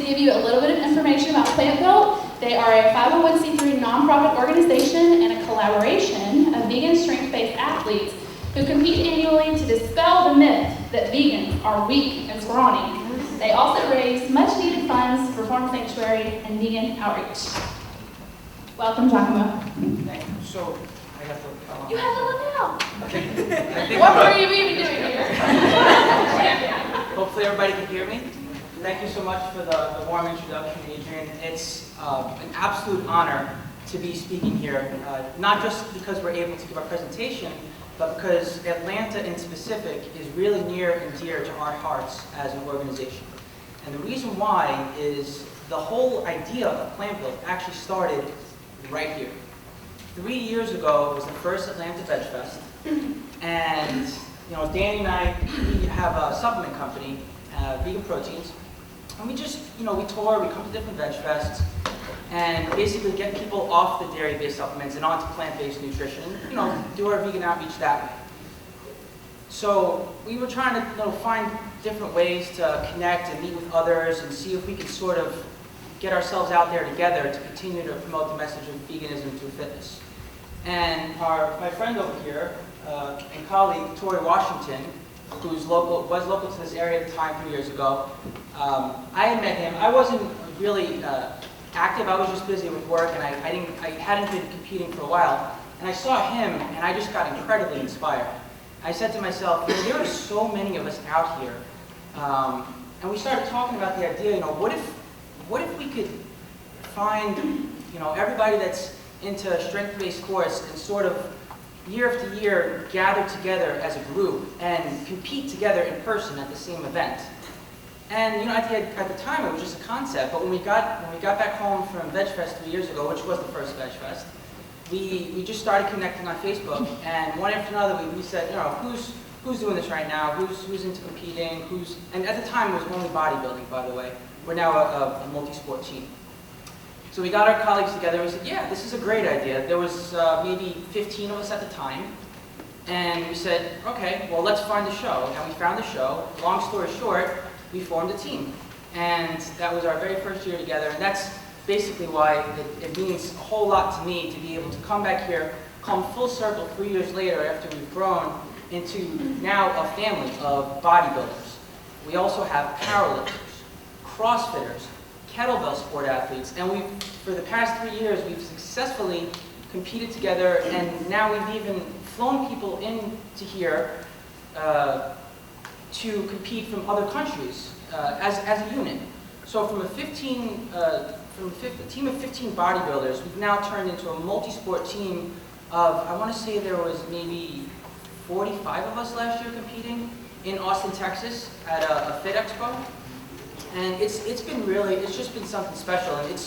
to give you a little bit of information about Plant Built, they are a 501c3 nonprofit organization and a collaboration of vegan strength-based athletes who compete annually to dispel the myth that vegans are weak and scrawny. They also raise much-needed funds for Farm Sanctuary and vegan outreach. Welcome, Giacomo. Thank you. So, I have to... You have to look now. Okay. What were you even doing here? Hopefully everybody can hear me. Thank you so much for the warm introduction, Adrian. It's an absolute honor to be speaking here, not just because we're able to give our presentation, but because Atlanta in specific is really near and dear to our hearts as an organization. And the reason why is the whole idea of Plant Built actually started right here. 3 years ago was the first Atlanta Veg Fest, and Danny and I, we have a supplement company, Vegan Proteins, and we just, we tour, we come to different Veg Fests, and basically get people off the dairy-based supplements and onto plant-based nutrition, do our vegan outreach that way. So we were trying to find different ways to connect and meet with others and see if we could sort of get ourselves out there together to continue to promote the message of veganism through fitness. And my friend over here and colleague, Tori Washington, was local to this area at the time 3 years ago. I had met him. I wasn't really active. I was just busy with work, and I hadn't been competing for a while. And I saw him, and I just got incredibly inspired. I said to myself, there are so many of us out here, and we started talking about the idea. What if we could find, everybody that's into strength-based sports and sort of year after year gather together as a group and compete together in person at the same event. And at the time it was just a concept, but when we got back home from Veg Fest 3 years ago, which was the first Veg Fest, we just started connecting on Facebook, and one after another we said, who's doing this right now? Who's into competing? And at the time it was only bodybuilding, by the way. We're now a multi-sport team. So we got our colleagues together and we said, yeah, this is a great idea. There was maybe 15 of us at the time. And we said, okay, well, let's find a show. And we found the show. Long story short, we formed a team. And that was our very first year together. And that's basically why it means a whole lot to me to be able to come back here, come full circle 3 years later after we've grown into now a family of bodybuilders. We also have powerlifters, CrossFitters, kettlebell sport athletes, and for the past 3 years, we've successfully competed together, and now we've even flown people into here to compete from other countries as a unit. So from a team of 15 bodybuilders, we've now turned into a multi-sport team of, I want to say there was maybe 45 of us last year competing in Austin, Texas at a Fit Expo. And it's just been something special. And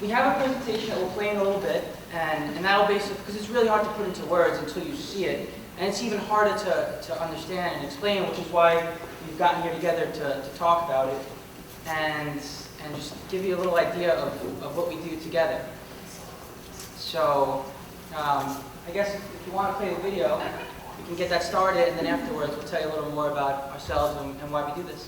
we have a presentation that we'll play in a little bit, and that'll basically, because it's really hard to put into words until you see it, and it's even harder to understand and explain, which is why we've gotten here together to talk about it, and just give you a little idea of what we do together. So, I guess if you want to play the video, we can get that started, and then afterwards we'll tell you a little more about ourselves and why we do this.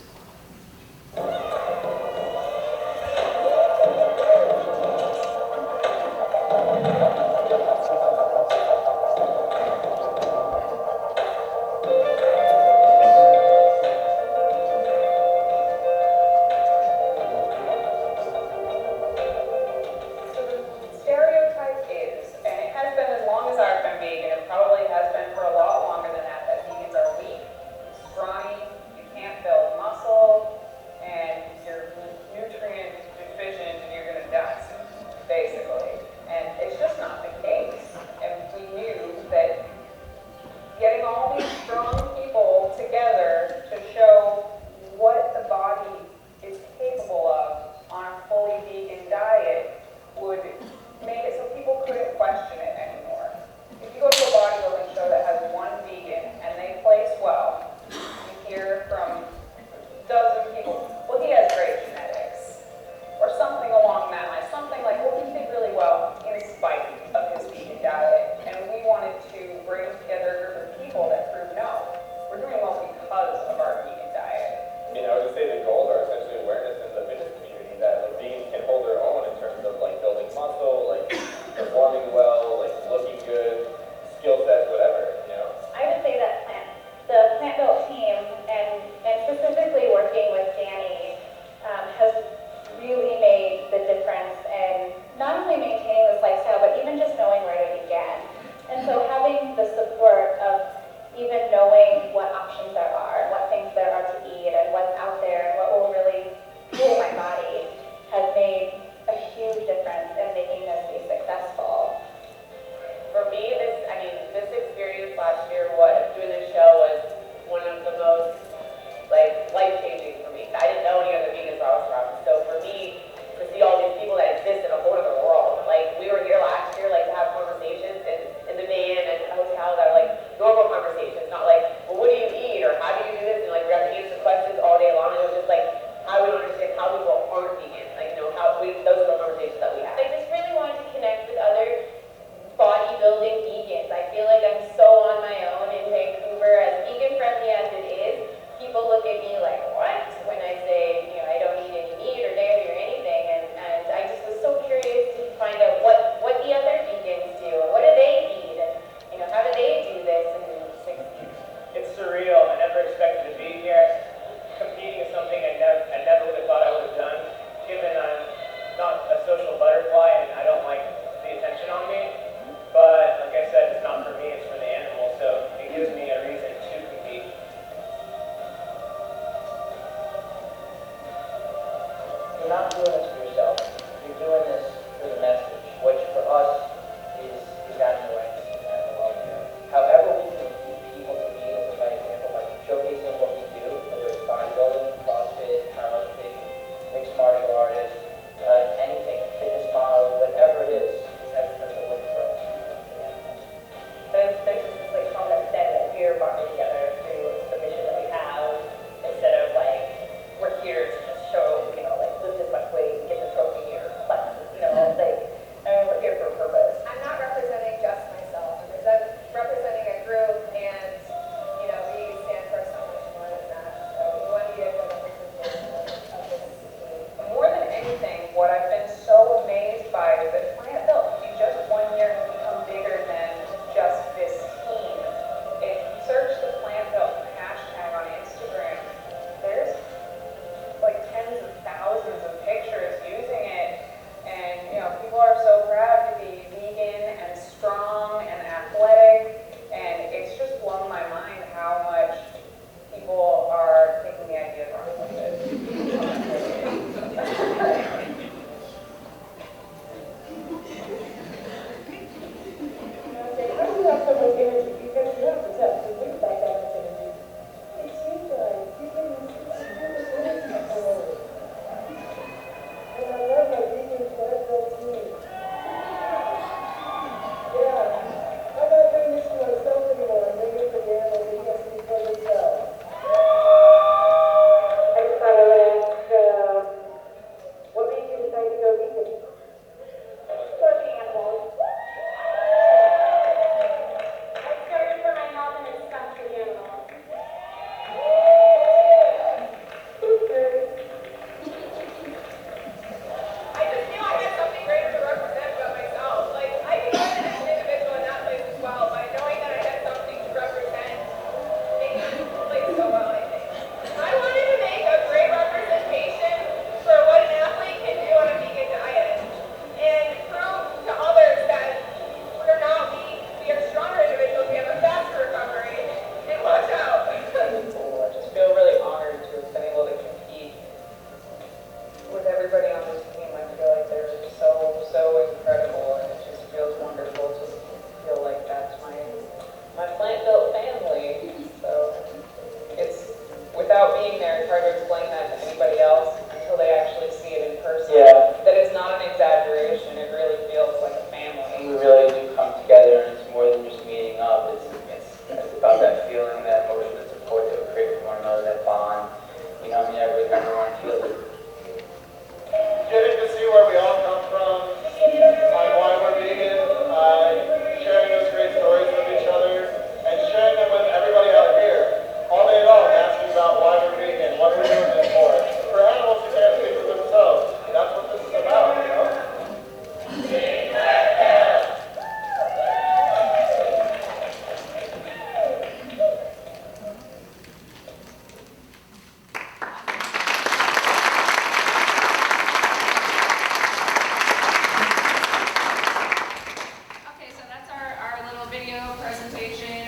Basically, and it's just not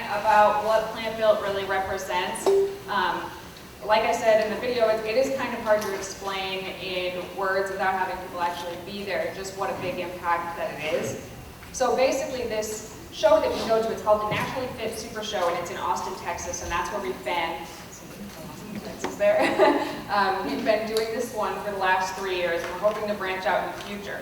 about what plant-built really represents. Like I said in the video, it is kind of hard to explain in words without having people actually be there just what a big impact that it is. So basically this show that we go to, it's called the Naturally Fit Super Show, and it's in Austin, Texas, and that's where we've been. Texas there. We've been doing this one for the last 3 years, and we're hoping to branch out in the future.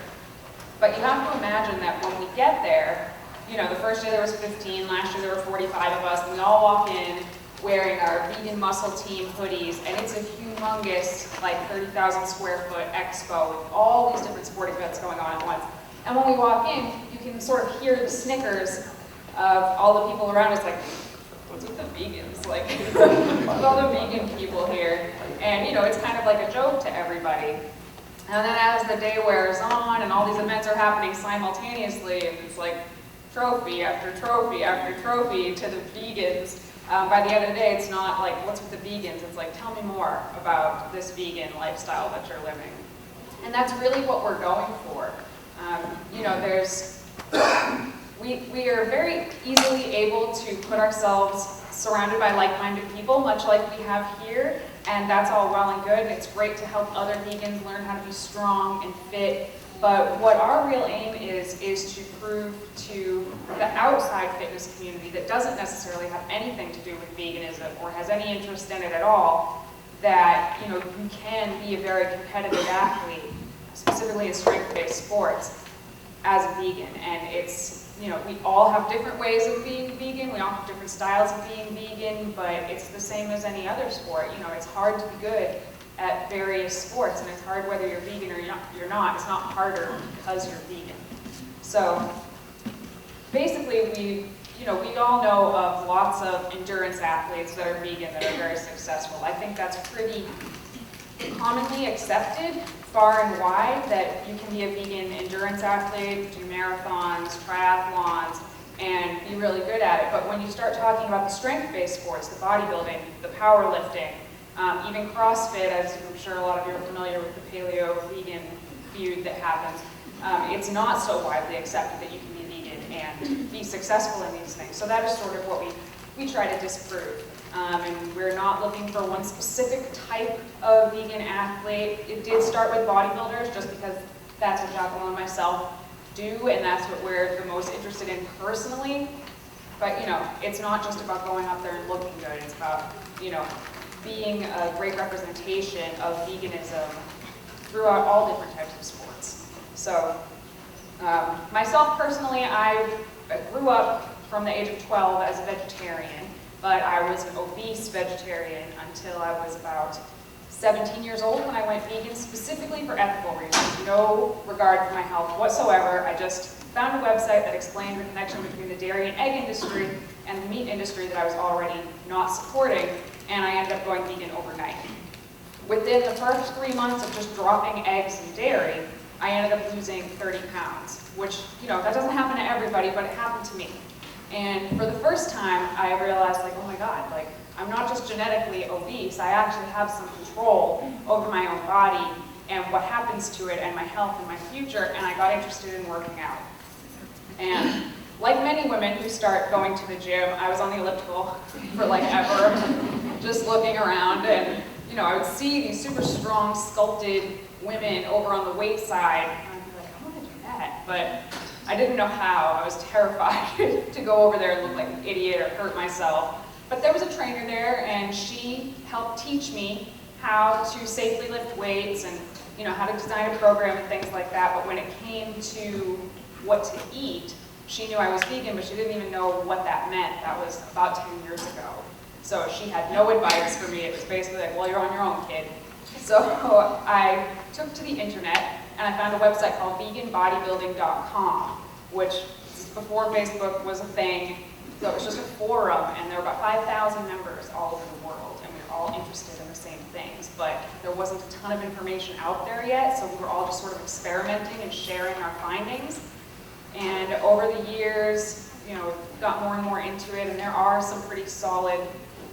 But you have to imagine that when we get there, you know, the first year there was 15, last year there were 45 of us, and we all walk in wearing our Vegan Muscle Team hoodies, and it's a humongous, like 30,000 square foot expo with all these different sporting events going on at once. And when we walk in, you can sort of hear the snickers of all the people around us, like, what's with the vegans? Like, with all the vegan people here. And, you know, it's kind of like a joke to everybody. And then as the day wears on and all these events are happening simultaneously, and it's like trophy after trophy after trophy to the vegans, by the end of the day, it's not like, what's with the vegans? It's like, tell me more about this vegan lifestyle that you're living. And that's really what we're going for. You know, we are very easily able to put ourselves surrounded by like-minded people, much like we have here, and that's all well and good. It's great to help other vegans learn how to be strong and fit, but what our real aim is to prove to the outside fitness community that doesn't necessarily have anything to do with veganism or has any interest in it at all, that, you know, you can be a very competitive athlete, specifically in strength-based sports, as a vegan. And it's, you know, we all have different ways of being vegan, we all have different styles of being vegan, but it's the same as any other sport. You know, it's hard to be good at various sports, and it's hard whether you're vegan or you're not. It's not harder because you're vegan. So basically, we all know of lots of endurance athletes that are vegan that are very successful. I think that's pretty commonly accepted far and wide, that you can be a vegan endurance athlete, do marathons, triathlons, and be really good at it. But when you start talking about the strength-based sports, the bodybuilding, the powerlifting, even CrossFit, as I'm sure a lot of you are familiar with the paleo-vegan feud that happens, it's not so widely accepted that you can be vegan and be successful in these things. So that is sort of what we try to disprove. And we're not looking for one specific type of vegan athlete. It did start with bodybuilders just because that's what Jacqueline and myself do, and that's what we're the most interested in personally. But, you know, it's not just about going out there and looking good. It's about, you know, being a great representation of veganism throughout all different types of sports. So, myself personally, I grew up from the age of 12 as a vegetarian, but I was an obese vegetarian until I was about 17 years old when I went vegan, specifically for ethical reasons. No regard for my health whatsoever. I just found a website that explained the connection between the dairy and egg industry and the meat industry that I was already not supporting, and I ended up going vegan overnight. Within the first 3 months of just dropping eggs and dairy, I ended up losing 30 pounds, which, you know, that doesn't happen to everybody, but it happened to me. And for the first time, I realized, like, oh my God, like, I'm not just genetically obese, I actually have some control over my own body and what happens to it and my health and my future, and I got interested in working out. And like many women who start going to the gym, I was on the elliptical for like ever, just looking around, and, you know, I would see these super strong, sculpted women over on the weight side, and I'd be like, I want to do that, but I didn't know how. I was terrified to go over there and look like an idiot or hurt myself. But there was a trainer there, and she helped teach me how to safely lift weights and, you know, how to design a program and things like that. But when it came to what to eat, she knew I was vegan, but she didn't even know what that meant. That was about 10 years ago. So she had no advice for me. It was basically like, well, you're on your own, kid. So I took to the internet, and I found a website called veganbodybuilding.com, which is before Facebook was a thing. So it was just a forum, and there were about 5,000 members all over the world, and we were all interested in the same things. But there wasn't a ton of information out there yet, so we were all just sort of experimenting and sharing our findings. And over the years, you know, got more and more into it, and there are some pretty solid,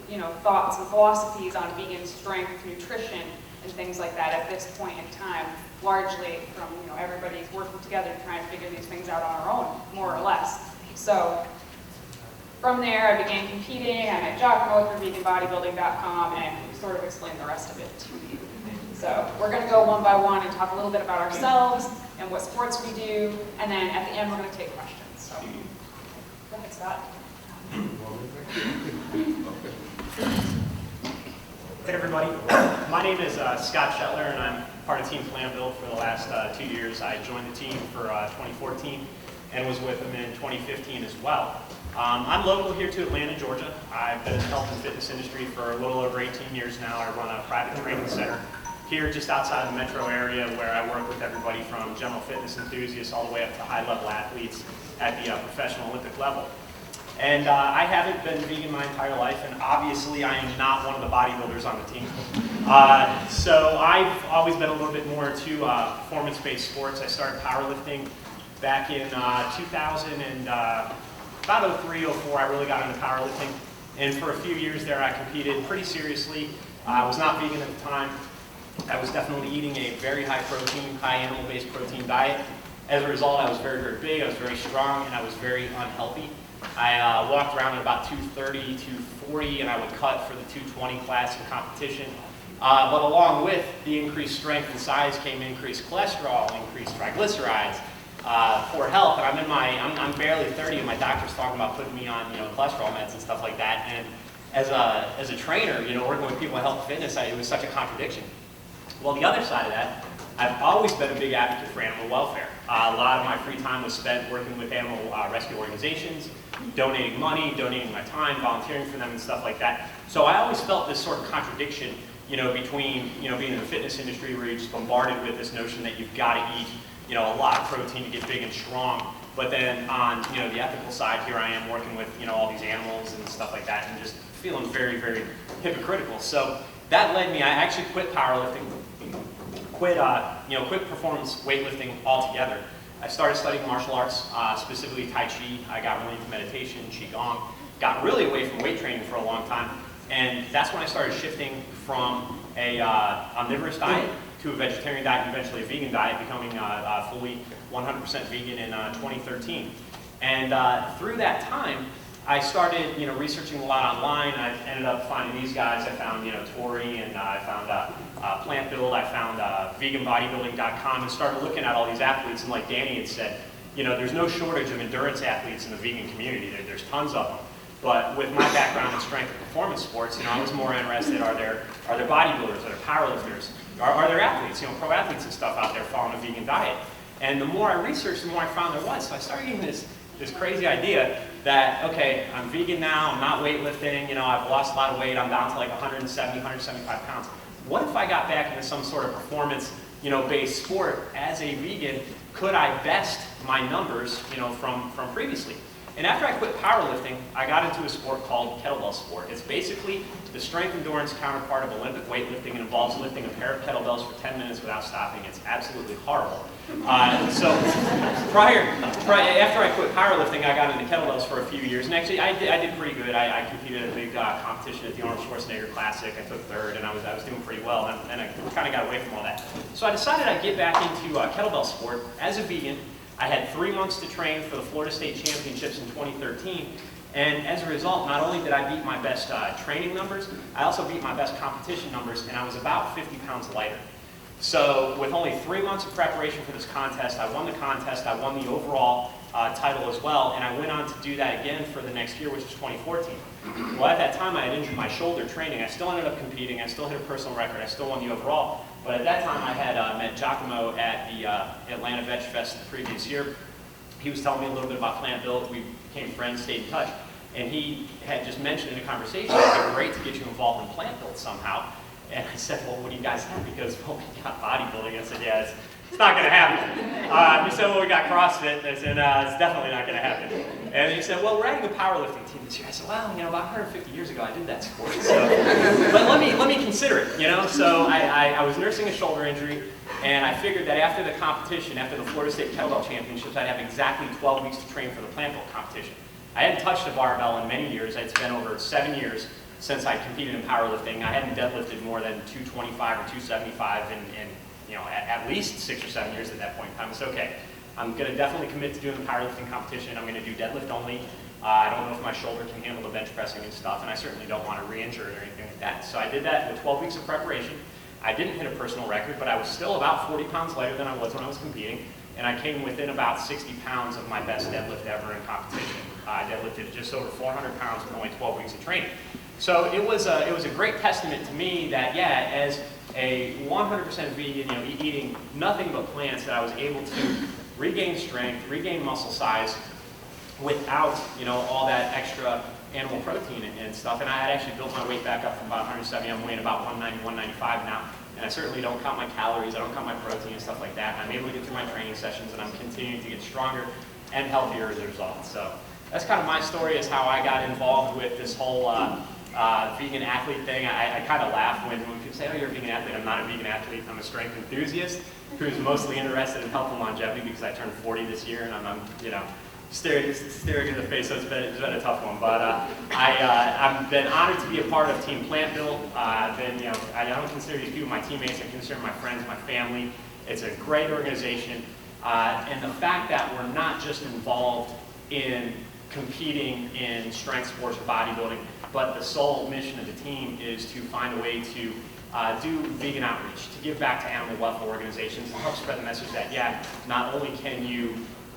you know, thoughts and philosophies on vegan strength, nutrition, and things like that at this point in time, largely from, you know, everybody's working together to try and figure these things out on our own, more or less. So from there, I began competing. I met Giacomo through veganbodybuilding.com, and we sort of explained the rest of it to you. So we're going to go one by one and talk a little bit about ourselves and what sports we do, and then at the end we're going to take questions. So go ahead, Scott. Hey everybody, my name is Scott Shetler, and I'm part of Team Plant Build for the last 2 years. I joined the team for 2014 and was with them in 2015 as well. I'm local here to Atlanta, Georgia. I've been in the health and fitness industry for a little over 18 years now. I run a private training center here just outside the metro area, where I work with everybody from general fitness enthusiasts all the way up to high-level athletes at the professional Olympic level. And I haven't been vegan my entire life, and obviously I am not one of the bodybuilders on the team. So I've always been a little bit more into performance-based sports. I started powerlifting back in 2000, and about 03, 04, I really got into powerlifting. And for a few years there, I competed pretty seriously. I was not vegan at the time. I was definitely eating a very high protein, high animal-based protein diet. As a result, I was very, very big, I was very strong, and I was very unhealthy. I walked around at about 230, 240, and I would cut for the 220 class in competition. But along with the increased strength and size came increased cholesterol, increased triglycerides, poor health. And I'm barely 30, and my doctor's talking about putting me on, cholesterol meds and stuff like that. And as a trainer, working with people in health and fitness, it was such a contradiction. Well, the other side of that, I've always been a big advocate for animal welfare. A lot of my free time was spent working with animal rescue organizations, donating money, donating my time, volunteering for them and stuff like that. So I always felt this sort of contradiction, between, being in the fitness industry where you're just bombarded with this notion that you've got to eat, a lot of protein to get big and strong. But then on, the ethical side, here I am working with, all these animals and stuff like that, and just feeling very, very hypocritical. So that led me, I actually quit powerlifting, quit performance weightlifting altogether. I started studying martial arts, specifically Tai Chi. I got really into meditation, Qigong, got really away from weight training for a long time. And that's when I started shifting from a omnivorous diet to a vegetarian diet and eventually a vegan diet, becoming fully 100% vegan in 2013. And through that time, I started, researching a lot online. I ended up finding these guys. I found, Tori, and I found Plant Build. I found veganbodybuilding.com, and started looking at all these athletes. And like Danny had said, there's no shortage of endurance athletes in the vegan community. There's tons of them. But with my background in strength and performance sports, I was more interested: are there bodybuilders, are there powerlifters, are there athletes, pro athletes and stuff out there following a vegan diet? And the more I researched, the more I found there was. So I started getting this crazy idea that, okay, I'm vegan now, I'm not weightlifting, I've lost a lot of weight, I'm down to like 170, 175 pounds. What if I got back into some sort of performance, based sport as a vegan? Could I best my numbers, from previously? And after I quit powerlifting, I got into a sport called kettlebell sport. It's basically the strength endurance counterpart of Olympic weightlifting. It involves lifting a pair of kettlebells for 10 minutes without stopping. It's absolutely horrible. So after I quit powerlifting, I got into kettlebells for a few years. And actually, I did pretty good. I competed in a big competition at the Arnold Schwarzenegger Classic. I took third, and I was doing pretty well. And I kind of got away from all that. So I decided I'd get back into kettlebell sport as a vegan. I had 3 months to train for the Florida State Championships in 2013, and as a result, not only did I beat my best training numbers, I also beat my best competition numbers, and I was about 50 pounds lighter. So with only 3 months of preparation for this contest, I won the contest, I won the overall title as well, and I went on to do that again for the next year, which was 2014. Well, at that time, I had injured my shoulder training. I still ended up competing, I still hit a personal record, I still won the overall. But at that time, I had met Giacomo at the Atlanta Veg Fest the previous year. He was telling me a little bit about Plant Build. We became friends, stayed in touch. And he had just mentioned in a conversation, it'd be great to get you involved in Plant Build somehow. And I said, well, what do you guys have? Because, well, we got bodybuilding. I said, yeah, it's not going to happen. He said, well, we got CrossFit. And I said, it's definitely not going to happen. And he said, well, we're adding a powerlifting team this year. I said, well, about 150 years ago, I did that sport. So, but let me consider it, So I was nursing a shoulder injury, and I figured that after the competition, after the Florida State Kettlebell Championships, I'd have exactly 12 weeks to train for the Plant Build competition. I hadn't touched a barbell in many years. It's been over 7 years since I competed in powerlifting. I hadn't deadlifted more than 225 or 275 in at least 6 or 7 years at that point in time. It's okay. I'm going to definitely commit to doing the powerlifting competition. I'm going to do deadlift only. I don't know if my shoulder can handle the bench pressing and stuff, and I certainly don't want to re-injure it or anything like that. So I did that with 12 weeks of preparation. I didn't hit a personal record, but I was still about 40 pounds lighter than I was when I was competing, and I came within about 60 pounds of my best deadlift ever in competition. I deadlifted just over 400 pounds with only 12 weeks of training. So it was a great testament to me that, yeah, as a 100% vegan, eating nothing but plants, that I was able to regain strength, regain muscle size without, all that extra animal protein and stuff. And I had actually built my weight back up from about 170. I'm weighing about 190, 195 now. And I certainly don't count my calories, I don't count my protein and stuff like that. And I'm able to get through my training sessions, and I'm continuing to get stronger and healthier as a result. So that's kind of my story, is how I got involved with this whole vegan athlete thing. I kind of laugh when people say, oh, you're a vegan athlete. I'm not a vegan athlete. I'm a strength enthusiast who's mostly interested in health and longevity, because I turned 40 this year, and I'm staring in the face, so it's been a tough one. But I've been honored to be a part of Team Plant Build. I don't consider these people my teammates. I consider my friends, my family. It's a great organization. And the fact that we're not just involved in competing in strength sports or bodybuilding, but the sole mission of the team is to find a way to do vegan outreach, to give back to animal welfare organizations, and help spread the message that, yeah, not only can you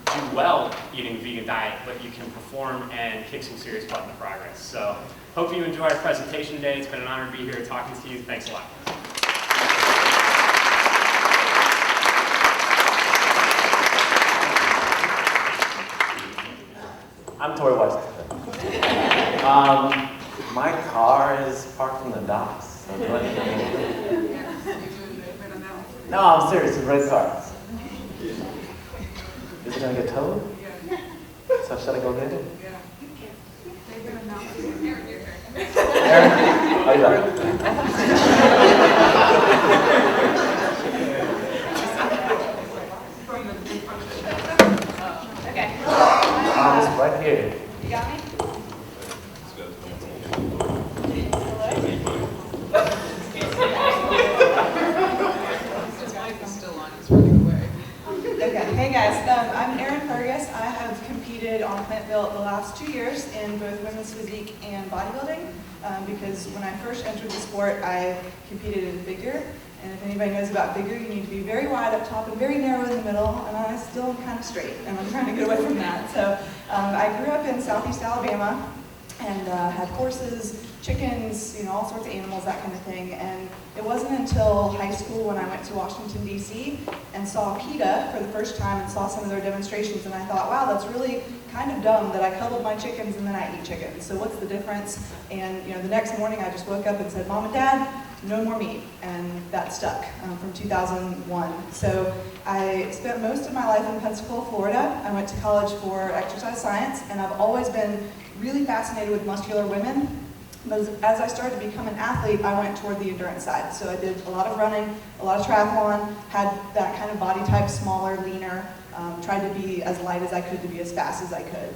do well eating a vegan diet, but you can perform and kick some serious butt in the progress. So hope you enjoy our presentation today. It's been an honor to be here talking to you. Thanks a lot. I'm Tori West. My car is parked in the docks. So no, I'm serious. It's a red car. Is it gonna get towed? Yeah. So should I go get it? Yeah. They're gonna announce it. Aaron? Oh, you got it. Okay. It's right here. You got me? Okay, hey guys, I'm Erin Fergus. I have competed on Plant Built the last 2 years in both women's physique and bodybuilding, because when I first entered the sport, I competed in figure. And if anybody knows about figure, you need to be very wide up top and very narrow in the middle, and I still am kind of straight, and I'm trying to get away from that. So I grew up in Southeast Alabama and had horses, chickens, all sorts of animals, that kind of thing. And it wasn't until high school when I went to Washington, D.C. and saw PETA for the first time and saw some of their demonstrations, and I thought, wow, that's really kind of dumb that I cuddled my chickens and then I eat chickens. So what's the difference? And the next morning I just woke up and said, Mom and Dad, no more meat, and that stuck from 2001. So I spent most of my life in Pensacola, Florida. I went to college for exercise science, and I've always been really fascinated with muscular women. But as I started to become an athlete, I went toward the endurance side. So I did a lot of running, a lot of triathlon, had that kind of body type, smaller, leaner, tried to be as light as I could to be as fast as I could.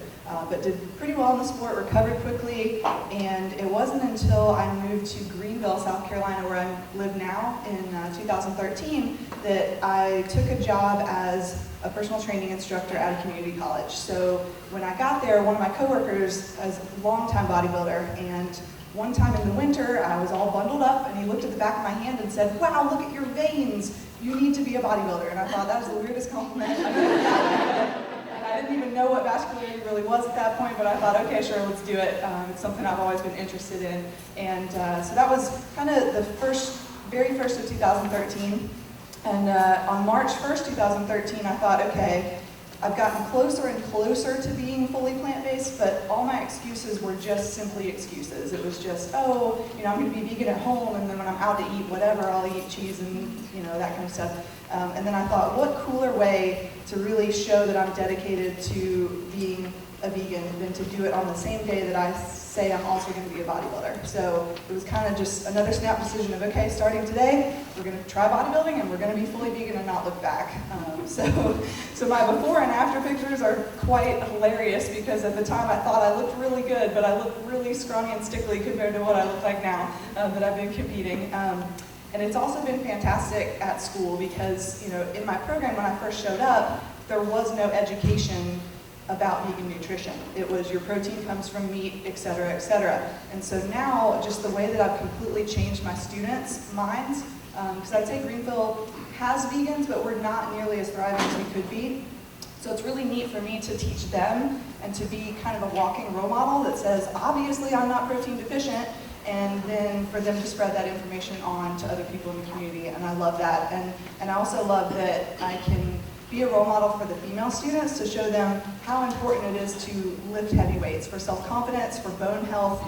But did pretty well in the sport, recovered quickly, and it wasn't until I moved to Greenville, South Carolina, where I live now in 2013, that I took a job as a personal training instructor at a community college. So when I got there, one of my coworkers is a longtime bodybuilder, and one time in the winter, I was all bundled up, and he looked at the back of my hand and said, wow, look at your veins. You need to be a bodybuilder. And I thought, that was the weirdest compliment. I didn't even know what vascularity really was at that point, but I thought, okay, sure, let's do it. It's something I've always been interested in. And so that was kind of the very first of 2013. And on March 1st, 2013, I thought, okay, I've gotten closer and closer to being fully plant-based, but all my excuses were just simply excuses. It was just, oh, I'm going to be vegan at home, and then when I'm out to eat whatever, I'll eat cheese and that kind of stuff. And then I thought, what cooler way to really show that I'm dedicated to being a vegan than to do it on the same day that I say I'm also going to be a bodybuilder. So it was kind of just another snap decision of, okay, starting today, we're going to try bodybuilding and we're going to be fully vegan and not look back. So my before and after pictures are quite hilarious, because at the time I thought I looked really good, but I looked really scrawny and stickly compared to what I look like now that I've been competing. And it's also been fantastic at school because, in my program when I first showed up, there was no education about vegan nutrition. It was your protein comes from meat, et cetera, et cetera. And so now, just the way that I've completely changed my students' minds, because I'd say Greenville has vegans, but we're not nearly as thriving as we could be. So it's really neat for me to teach them and to be kind of a walking role model that says, obviously I'm not protein deficient, and then for them to spread that information on to other people in the community, and I love that. And I also love that I can be a role model for the female students to show them how important it is to lift heavy weights for self-confidence, for bone health,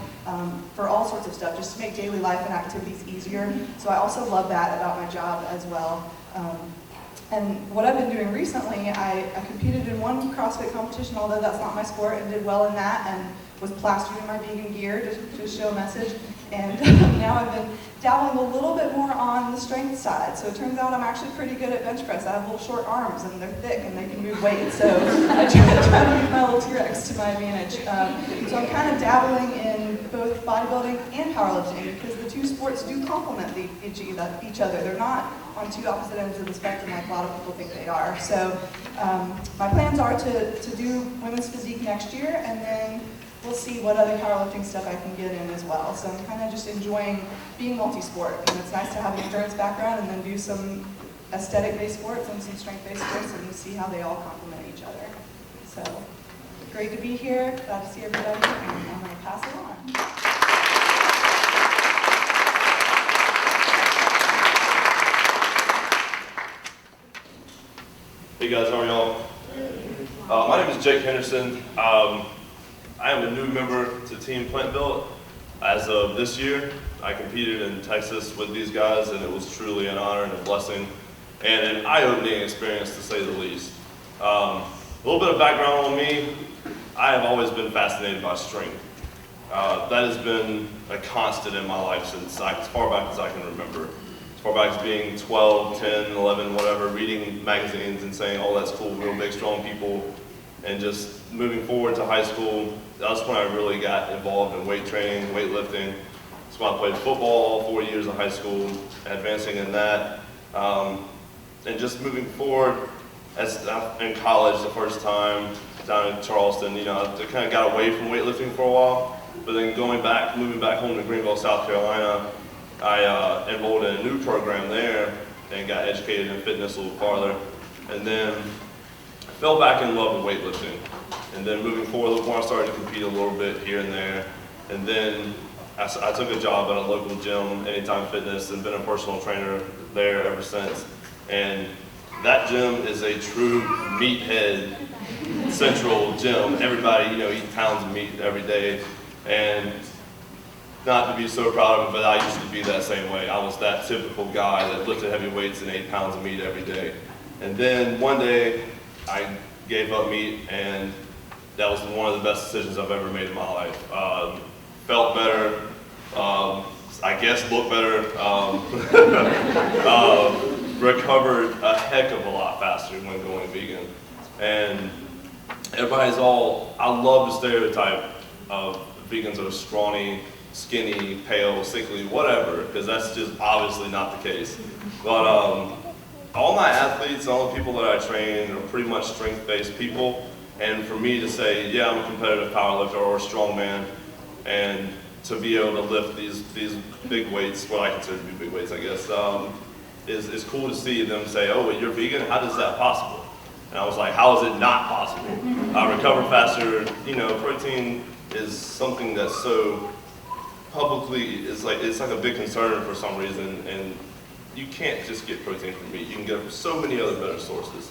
for all sorts of stuff, just to make daily life and activities easier. So I also love that about my job as well. And what I've been doing recently, I competed in one CrossFit competition, although that's not my sport, and did well in that, and was plastered in my vegan gear to show a message. And now I've been dabbling a little bit more on the strength side. So it turns out I'm actually pretty good at bench press. I have little short arms, and they're thick, and they can move weight. So I try to use my little T-Rex to my advantage. So I'm kind of dabbling in both bodybuilding and powerlifting, because the two sports do complement each other. They're not on two opposite ends of the spectrum like a lot of people think they are. So my plans are to do women's physique next year, and then we'll see what other powerlifting stuff I can get in as well. So I'm kind of just enjoying being multi-sport. And it's nice to have an endurance background and then do some aesthetic-based sports and some strength-based sports and see how they all complement each other. So great to be here. Glad to see everybody. And I'm going to pass it on. Hey guys, how are y'all? My name is Jake Henderson. I am a new member to Team Plant Built. As of this year, I competed in Texas with these guys, and it was truly an honor and a blessing, and an eye-opening experience to say the least. A little bit of background on me: I have always been fascinated by strength. That has been a constant in my life since as far back as I can remember. As far back as being 12, 10, 11, whatever, reading magazines and saying, oh, that's cool, real big, strong people. And just moving forward to high school, that's when I really got involved in weight training, weightlifting. That's when I played football all 4 years of high school, advancing in that. And just moving forward, in college the first time, down in Charleston, you know, I kind of got away from weightlifting for a while. But then moving back home to Greenville, South Carolina, I enrolled in a new program there and got educated in fitness a little farther. And then fell back in love with weightlifting. And then moving forward, I started to compete a little bit here and there. And then I took a job at a local gym, Anytime Fitness, and been a personal trainer there ever since. And that gym is a true meathead central gym. Everybody, you know, eats pounds of meat every day. And not to be so proud of it, but I used to be that same way. I was that typical guy that lifted heavy weights and ate pounds of meat every day. And then one day, I gave up meat, and that was one of the best decisions I've ever made in my life. Felt better, I guess looked better, recovered a heck of a lot faster when going vegan. And I love the stereotype of vegans are scrawny, skinny, pale, sickly, whatever, because that's just obviously not the case. But all my athletes, all the people that I train are pretty much strength-based people, and for me to say, yeah, I'm a competitive powerlifter or a strongman, and to be able to lift these big weights, what I consider to be big weights, I guess, is cool to see them say, oh, you're vegan? How is that possible? And I was like, how is it not possible? I recover faster. You know, protein is something that's so publicly, it's like a big concern for some reason, and you can't just get protein from meat. You can get it from so many other better sources.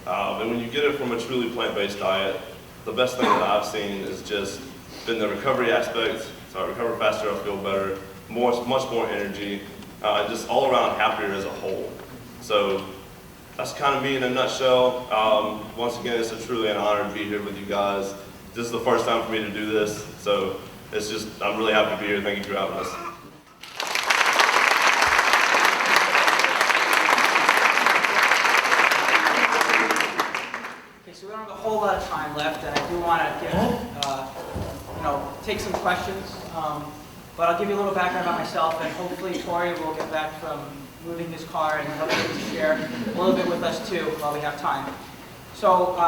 And when you get it from a truly plant-based diet, the best thing that I've seen is just been the recovery aspect. So I recover faster, I feel better, much more energy, just all around happier as a whole. So that's kind of me in a nutshell. Once again, it's truly an honor to be here with you guys. This is the first time for me to do this, so I'm really happy to be here. Thank you for having us. Okay, so we don't have a whole lot of time left, and I do want to take some questions. But I'll give you a little background about myself, and hopefully Tori will get back from moving his car and he'll be able to share a little bit with us too while we have time. So,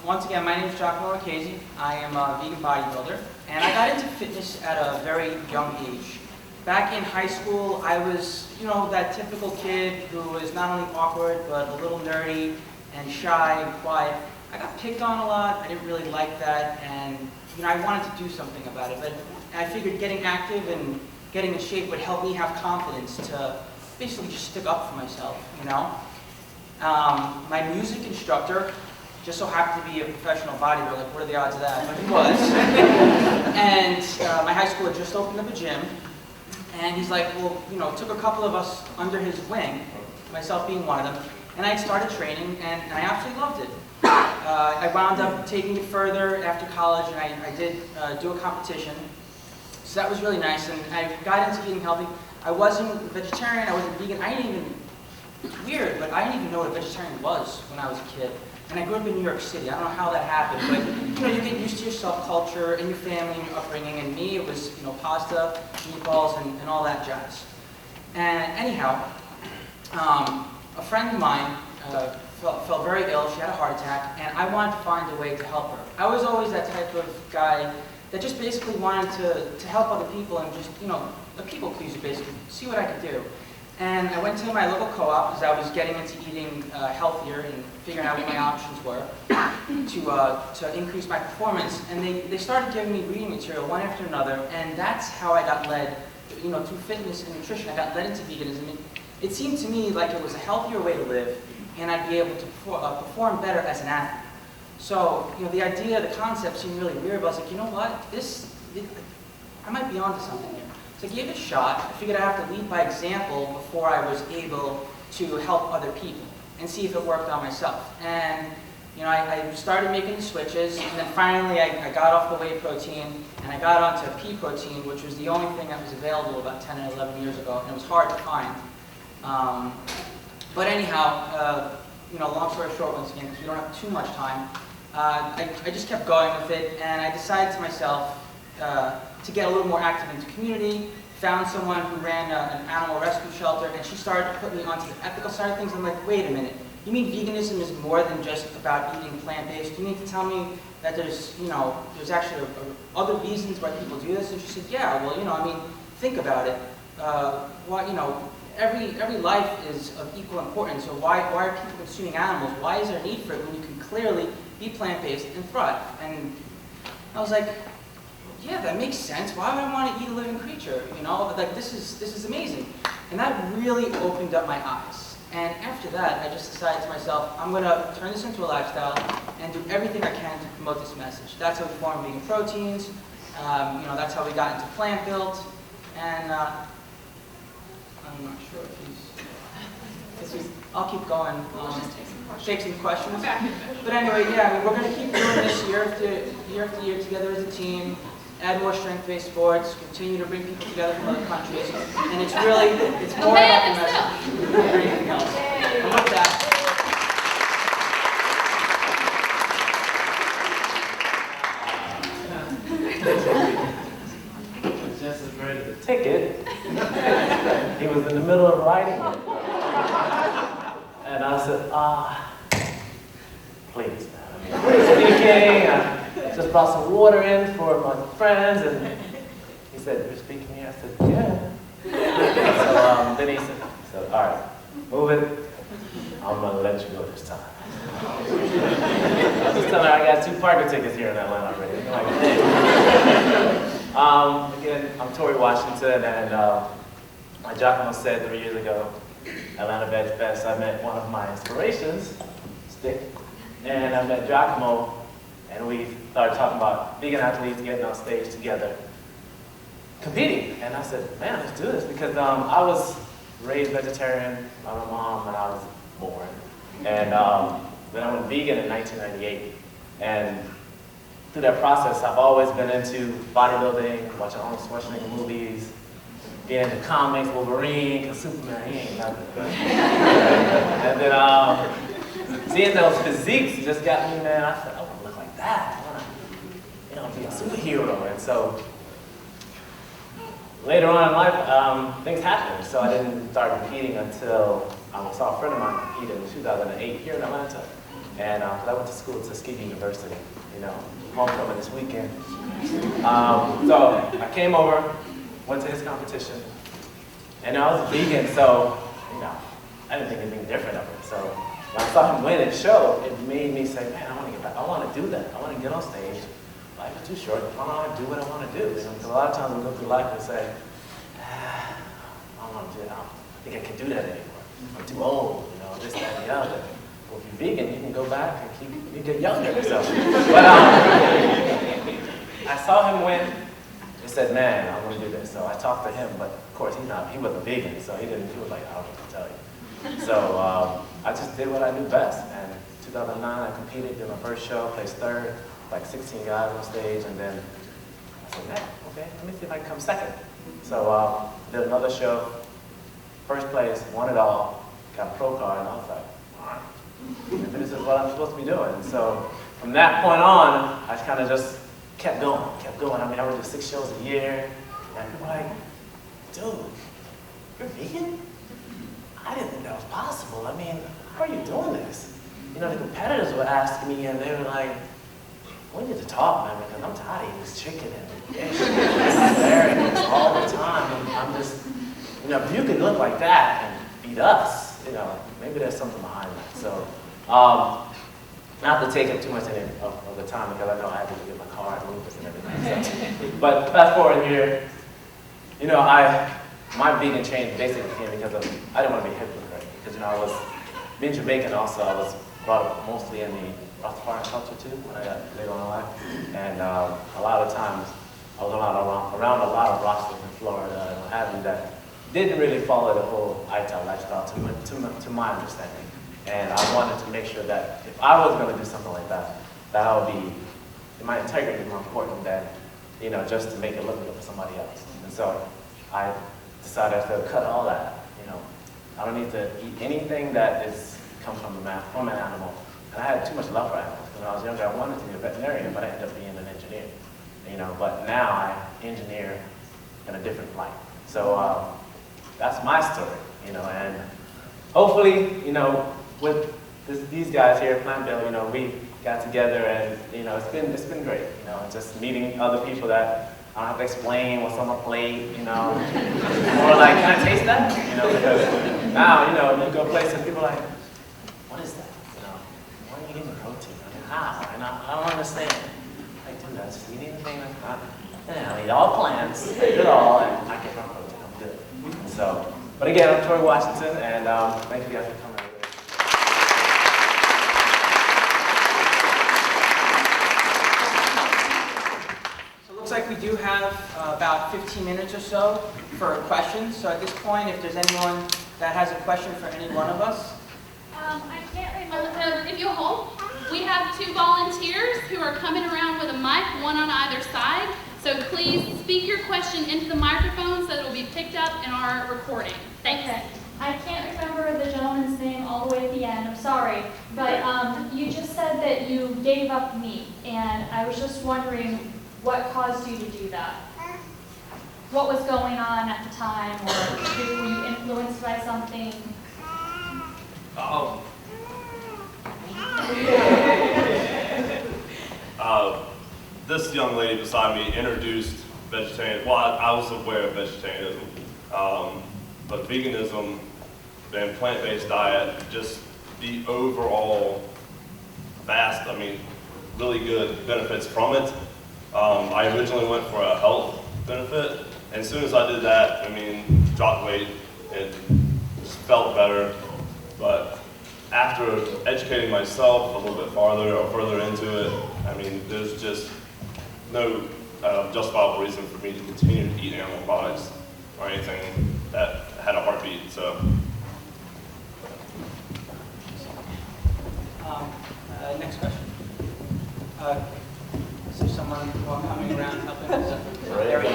once again, my name is Giacomo Marchese. I am a vegan bodybuilder, and I got into fitness at a very young age. Back in high school, I was, that typical kid who was not only awkward, but a little nerdy and shy and quiet. I got picked on a lot. I didn't really like that, and I wanted to do something about it. But I figured getting active and getting in shape would help me have confidence to basically just stick up for myself, My music instructor just so happened to be a professional bodybuilder. Like, what are the odds of that? But he was. And my high school had just opened up a gym. And he's like, well, took a couple of us under his wing, myself being one of them. And I started training, and I absolutely loved it. I wound up taking it further after college, and I did do a competition. So that was really nice, and I got into eating healthy. I wasn't vegetarian, I wasn't vegan. It's weird, but I didn't even know what a vegetarian was when I was a kid. And I grew up in New York City. I don't know how that happened, but you get used to your subculture and your family and your upbringing. And me, it was pasta, meatballs, and all that jazz. And anyhow, a friend of mine felt very ill. She had a heart attack, and I wanted to find a way to help her. I was always that type of guy that just basically wanted to help other people and just a people pleaser, basically, see what I could do. And I went to my local co-op because I was getting into eating healthier and figuring out what my options were to increase my performance. And they started giving me reading material one after another, and that's how I got led, through fitness and nutrition. I got led into veganism. It seemed to me like it was a healthier way to live, and I'd be able to perform better as an athlete. So, the idea, the concept seemed really weird, but I was like, you know what? I might be onto something here. So I gave it a shot. I figured I'd have to lead by example before I was able to help other people and see if it worked on myself. And I started making the switches, and then finally I got off the whey protein, and I got onto pea protein, which was the only thing that was available about 10 or 11 years ago, and it was hard to find. But anyhow, long story short, once again, because we don't have too much time, I just kept going with it, and I decided to myself to get a little more active in the community, found someone who ran an animal rescue shelter, and she started to put me onto the ethical side of things. I'm like, wait a minute, you mean veganism is more than just about eating plant-based? You mean to tell me that there's actually other reasons why people do this? And she said, yeah, well, think about it. Every life is of equal importance, so why are people consuming animals? Why is there a need for it when you can clearly be plant-based and thrive? And I was like, yeah, that makes sense. Why would I want to eat a living creature? This is amazing. And that really opened up my eyes. And after that, I just decided to myself, I'm going to turn this into a lifestyle and do everything I can to promote this message. That's how we formed Vegan Proteins. That's how we got into Plant Built. And I'm not sure if I'll keep going. Take some questions. Okay. But anyway, yeah, we're going to keep doing this year after year together as a team, add more strength-based sports, continue to bring people together from other countries, and it's more about the message than anything else. And with that, Just as ready to take it. He was in the middle of writing it. And I said, please, man. Speaking. I just brought some water in for my friends, and he said, you're speaking here? I said, yeah. So then he said, all right, move it. I'm going to let you go this time. I was just telling her I got 2 partner tickets here in Atlanta already. Again, I'm Tori Washington, and like Giacomo said 3 years ago, Atlanta Veg Fest, I met one of my inspirations, Stick, and I met Giacomo, and we started talking about vegan athletes getting on stage together, competing. And I said, man, let's do this, because I was raised vegetarian by my mom when I was born. And then I went vegan in 1998. And through that process, I've always been into bodybuilding, watching Arnold Schwarzenegger movies, being into comics, Wolverine, because Superman, he ain't nothing. And then seeing those physiques just got me, man, I said, I want to look like that. I want to be a superhero. And so later on in life, things happened. So I didn't start competing until I saw a friend of mine compete in 2008 here in Atlanta. And 'cause I went to school at Tuskegee University, you know, homecoming this weekend. So I came over, went to his competition, and I was a vegan, so, you know, I didn't think anything different of it. So when I saw him win at show, it made me say, man, I want to get back. I want to do that. I want to get on stage. Life is too short. I want to do what I want to do. You know, because a lot of times we go through life and say, I don't want to do it. I don't think I can do that anymore. I'm too old, you know, this, that, and the other. Well, if you're vegan, you can go back and you get younger. So, but I saw him win. I said, man, I want to do this. So I talked to him, but of course he wasn't vegan, so he was like, I don't know what to tell you. So I just did what I knew best. And in 2009, I competed, did my first show, placed third, like 16 guys on stage, and then I said, man, okay, let me see if I can come second. So did another show, first place, won it all, got a pro card, and I was like, all right, maybe this is what I'm supposed to be doing. And so from that point on, I kind of just kept going. I mean, I would do 6 shows a year, and people were like, dude, you're vegan? I didn't think that was possible. I mean, how are you doing this? You know, the competitors would ask me, and they were like, we need to talk, man, because I'm tired of eating this chicken and fish and asparagus all the time. And I'm just, you know, if you can look like that and beat us, you know, maybe there's something behind that. So, not to take up too much of the time, because I know I have to get my car and lupus and everything. So. But fast forward here, you know, my vegan change basically came because I didn't want to be a hypocrite. Because, you know, I was being Jamaican also, I was brought up mostly in the Rastafarian culture too, when I got later on in life. And a lot of times, I was around a lot of Rastas in Florida and what have you that didn't really follow the whole ITAL lifestyle to my understanding. And I wanted to make sure that if I was going to do something like that, that I would be, my integrity is more important than, you know, just to make it look good for somebody else. And so I decided to cut all that. You know, I don't need to eat anything that comes from an animal. And I had too much love for animals. When I was younger, I wanted to be a veterinarian, but I ended up being an engineer. You know, but now I engineer in a different light. So that's my story. You know, and hopefully, you know, with these guys here at Plantville, you know, we got together, and you know, it's been great. You know, just meeting other people that I don't have to explain what's on my plate. You know, or like, can I taste that? You know, because now, you know, you go places, people are like, what is that? You know, why are you getting protein? I mean, how? And I don't understand. Like, dude, I just eat anything. I eat all plants, I eat it all, and I get my protein. I'm good. So, but again, I'm Tori Washington, and thank you guys for coming. Looks like we do have about 15 minutes or so for questions. So at this point, if there's anyone that has a question for any one of us. I can't remember. If you'll hold, we have 2 volunteers who are coming around with a mic, one on either side. So please speak your question into the microphone so that it will be picked up in our recording. Thanks. Okay. I can't remember the gentleman's name all the way at the end, I'm sorry, but you just said that you gave up meat, and I was just wondering what caused you to do that? What was going on at the time, or were you influenced by something? This young lady beside me introduced vegetarian. Well, I was aware of vegetarianism, but veganism and plant-based diet, just the overall vast, really good benefits from it. I originally went for a health benefit, and as soon as I did that, dropped weight, it just felt better. But after educating myself a little bit further into it, there's just no justifiable reason for me to continue to eat animal products or anything that had a heartbeat. So. Next question. Is there someone coming around helping us? There we go.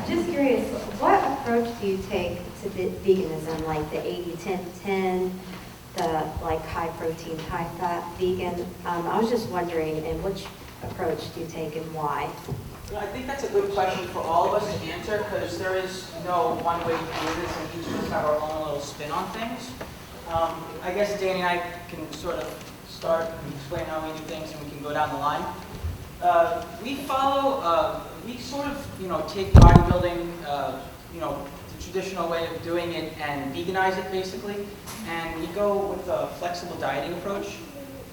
Just curious, what approach do you take to veganism, like the 80-10-10, the high protein, high fat vegan? I was just wondering, and which approach do you take and why? I think that's a good question for all of us to answer, because there is no one way to do this, and each of us have our own little spin on things. I guess Danny and I can sort of start and explain how we do things, and we can go down the line. We follow, we sort of, take bodybuilding, the traditional way of doing it and veganize it basically. And we go with a flexible dieting approach,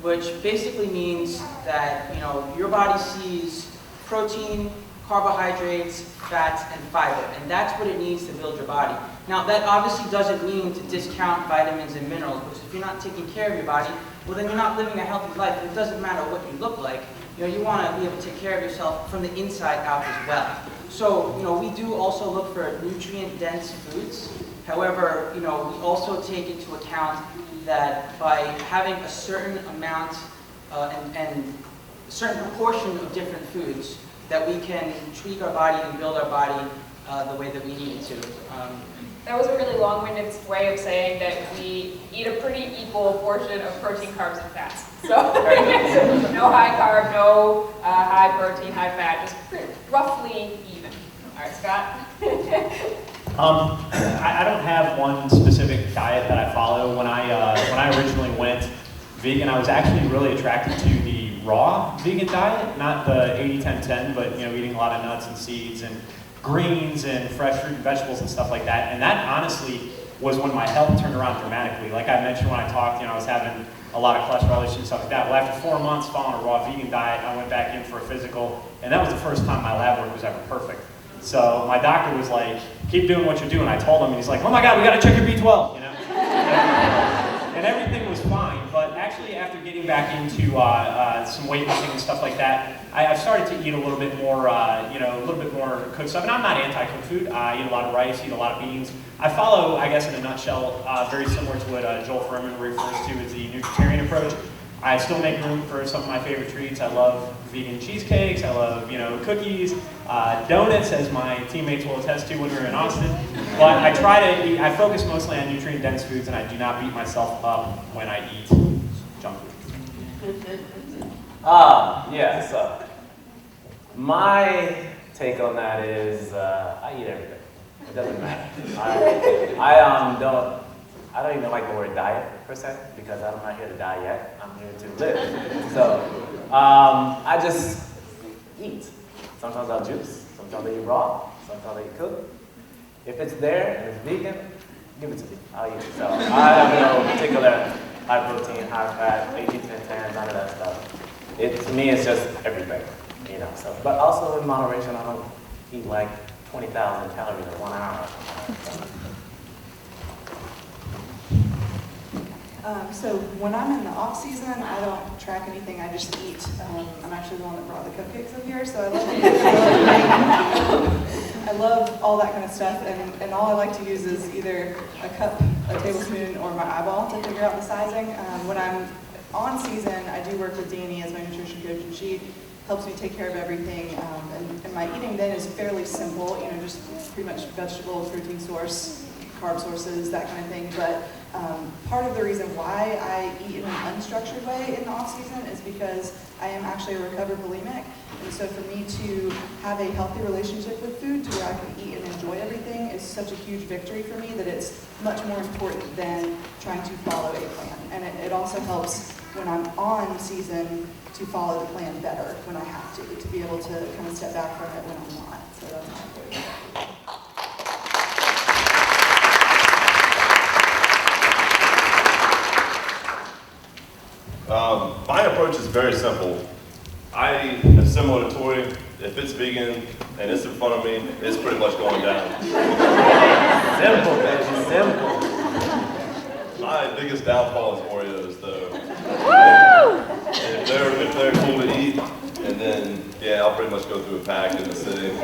which basically means that, your body sees protein, carbohydrates, fats, and fiber, and that's what it needs to build your body. Now, that obviously doesn't mean to discount vitamins and minerals, because if you're not taking care of your body, well, then you're not living a healthy life. It doesn't matter what you look like. You want to be able to take care of yourself from the inside out as well. So, we do also look for nutrient-dense foods. However, we also take into account that by having a certain amount and a certain proportion of different foods, that we can tweak our body and build our body the way that we need it to. That was a really long-winded way of saying that we eat a pretty equal portion of protein, carbs, and fats. So no high carb, no high protein, high fat, just roughly even. All right, Scott? I don't have one specific diet that I follow. When I originally went vegan, I was actually really attracted to the raw vegan diet, not the 80-10-10, but eating a lot of nuts and seeds and greens and fresh fruit and vegetables and stuff like that. And that honestly was when my health turned around dramatically. Like I mentioned when I talked, I was having a lot of cholesterol issues and stuff like that. Well, after 4 months following a raw vegan diet, I went back in for a physical, and that was the first time my lab work was ever perfect. So my doctor was like, keep doing what you're doing. I told him, and he's like, oh my God, we gotta check your B12, And everything was fine, but actually after getting back into some weightlifting and stuff like that, I've started to eat a little bit more, a little bit more cooked stuff. And I'm not anti-cooked food. I eat a lot of rice, eat a lot of beans. I follow, I guess in a nutshell, very similar to what Joel Furman refers to as the nutritarian approach. I still make room for some of my favorite treats. I love vegan cheesecakes. I love, cookies, donuts, as my teammates will attest to when we were in Austin. But I try to eat, I focus mostly on nutrient-dense foods, and I do not beat myself up when I eat junk food. Yeah, so my take on that is I eat everything. It doesn't matter. I don't even like the word diet per se, because I'm not here to die yet. I'm here to live. So I just eat. Sometimes I'll juice. Sometimes I eat raw. Sometimes I eat cooked. If it's there and it's vegan, give it to me. I'll eat it. So I have no particular high protein, high fat, 80-10-10, none of that stuff. To me, it's just everything, So, but also in moderation, I don't eat like 20,000 calories in 1 hour. So when I'm in the off season, I don't track anything. I just eat. I'm actually the one that brought the cupcakes up here, so I love I love all that kind of stuff, and all I like to use is either a cup, a tablespoon, or my eyeball to figure out the sizing. When I'm on season, I do work with Danny as my nutrition coach, and she helps me take care of everything. And my eating then is fairly simple, just pretty much vegetables, protein source, carb sources, that kind of thing. But part of the reason why I eat in an unstructured way in the off season is because I am actually a recovered bulimic. And so for me to have a healthy relationship with food to where I can eat and enjoy everything is such a huge victory for me that it's much more important than trying to follow a plan. And it also helps when I'm on season to follow the plan better when I have to be able to kind of step back from it when I'm not. So that's my important. My approach is very simple. I am similar to Tori. If it's vegan and it's in front of me, it's pretty much going down. Simple, baby, simple. My biggest downfall is Oreos, though. And if they're cool to eat, and then I'll pretty much go through a pack in the sitting.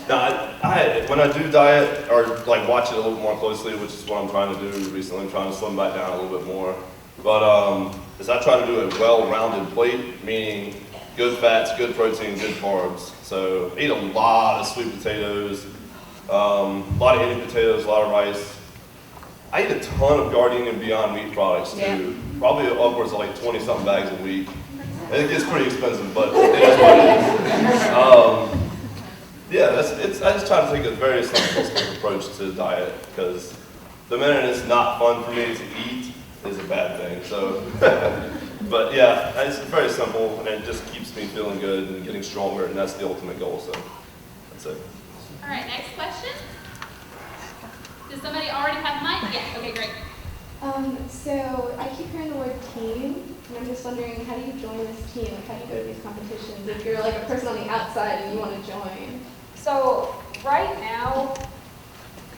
But when I do diet, or like watch it a little more closely, which is what I'm trying to do recently, I'm trying to slim back down a little bit more. But is I try to do a well-rounded plate, meaning good fats, good protein, good carbs. So eat a lot of sweet potatoes, a lot of Indian potatoes, a lot of rice. I eat a ton of Gardein and Beyond Meat products too, probably upwards of like 20-something bags a week. It gets pretty expensive, but it is what it is. I just try to take a very simplistic approach to diet, because the minute it's not fun for me to eat, is a bad thing. So, but yeah, it's very simple, and it just keeps me feeling good and getting stronger, and that's the ultimate goal. So that's it. All right, next question. Does somebody already have mic? Yeah, okay, great. So I keep hearing the word team, and I'm just wondering, how do you join this team? Like, how do you go to these competitions if you're like a person on the outside and you want to join? So right now,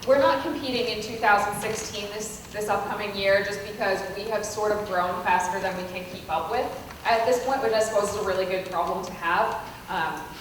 we're not competing in 2016 this upcoming year just because we have sort of grown faster than we can keep up with. At this point, which I suppose is a really good problem to have,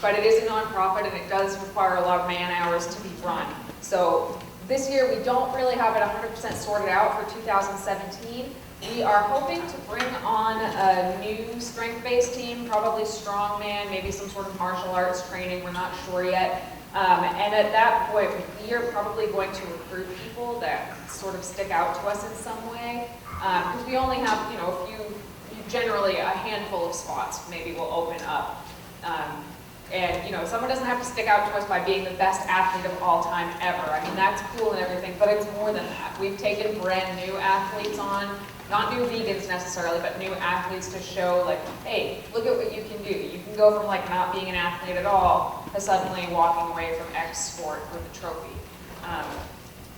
but it is a nonprofit and it does require a lot of man hours to be run. So this year we don't really have it 100% sorted out for 2017. We are hoping to bring on a new strength-based team, probably strongman, maybe some sort of martial arts training, we're not sure yet. And at that point, we are probably going to recruit people that sort of stick out to us in some way. Because we only have, you know, generally a handful of spots maybe will open up. And, you know, someone doesn't have to stick out to us by being the best athlete of all time ever. I mean, that's cool and everything, but it's more than that. We've taken brand new athletes on, not new vegans necessarily, but new athletes to show like, hey, look at what you can do. You can go from like not being an athlete at all to suddenly walking away from X sport with a trophy.